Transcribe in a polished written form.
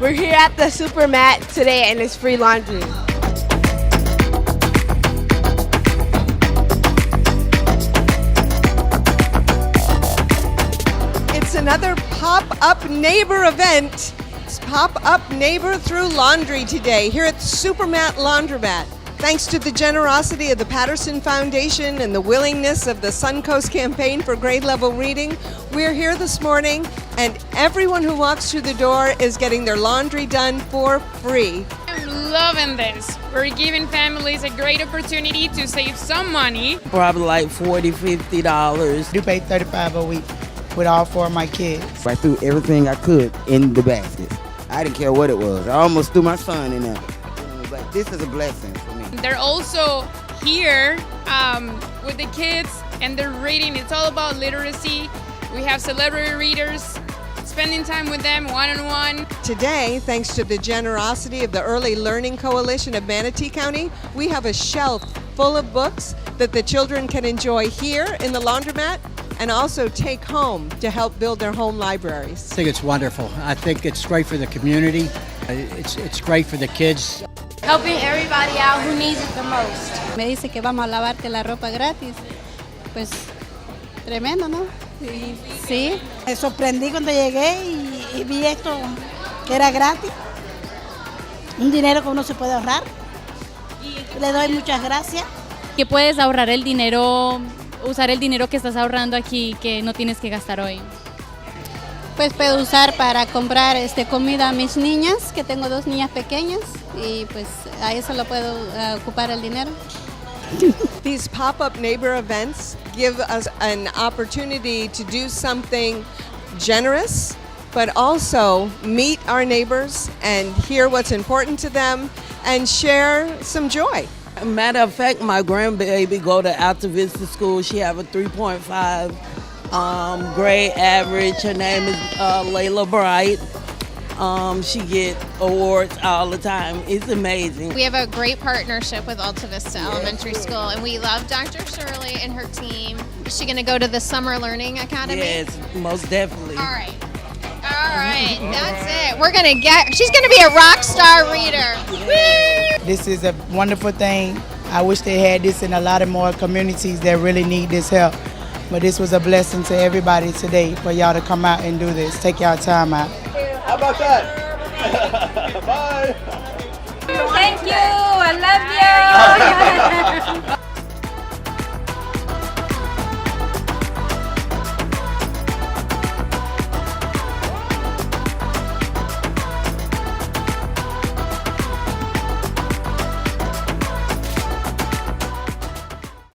We're here at the SuperMatt today and it's free laundry. It's another pop-up neighbor event. It's pop-up neighbor through laundry today here at SuperMatt Laundromat. Thanks to the generosity of the Patascil Foundation and the willingness of the Suncoast Campaign for grade level reading, we're here this morning and everyone who walks through the door is getting their laundry done for free. I'm loving this. We're giving families a great opportunity to save some money. Probably like $40, $50. I do pay $35 a week with all 4 of my kids. I threw everything I could in the basket. I didn't care what it was. I almost threw my son in there. But this is a blessing for me. They're also here with the kids and they're reading. It's all about literacy. We have celebrity readers, spending time with them one-on-one. Today, thanks to the generosity of the Early Learning Coalition of Manatee County, we have a shelf full of books that the children can enjoy here in the laundromat and also take home to help build their home libraries. I think it's wonderful. I think it's great for the community. It's great for the kids. Helping everybody out who needs it the most. Me dice que vamos a lavarte la ropa gratis. Pues tremendo, ¿no? Sí. Me sorprendí cuando llegué y vi esto que era gratis. Un dinero que uno se puede ahorrar. Le doy muchas gracias. Que puedes ahorrar el dinero, usar el dinero que estás ahorrando aquí que no tienes que gastar hoy. Pues puedo usar para comprar comida a mis niñas, que tengo 2 niñas pequeñas, y pues a eso lo puedo ocupar el dinero. These pop-up neighbor events give us an opportunity to do something generous, but also meet our neighbors and hear what's important to them and share some joy. Matter of fact, my grandbaby go to Alta Vista School. She have a 3.5 grade average. Her name is Layla Bright. She get awards all the time. It's amazing. We have a great partnership with Alta Vista Elementary School, and we love Dr. Shirley and her team. Is she going to go to the Summer Learning Academy? Yes, most definitely. All right, that's it. She's going to be a rock star reader. Woo! This is a wonderful thing. I wish they had this in a lot of more communities that really need this help. But this was a blessing to everybody today for y'all to come out and do this. Take y'all time out. How about that? Bye. Thank you. I love you.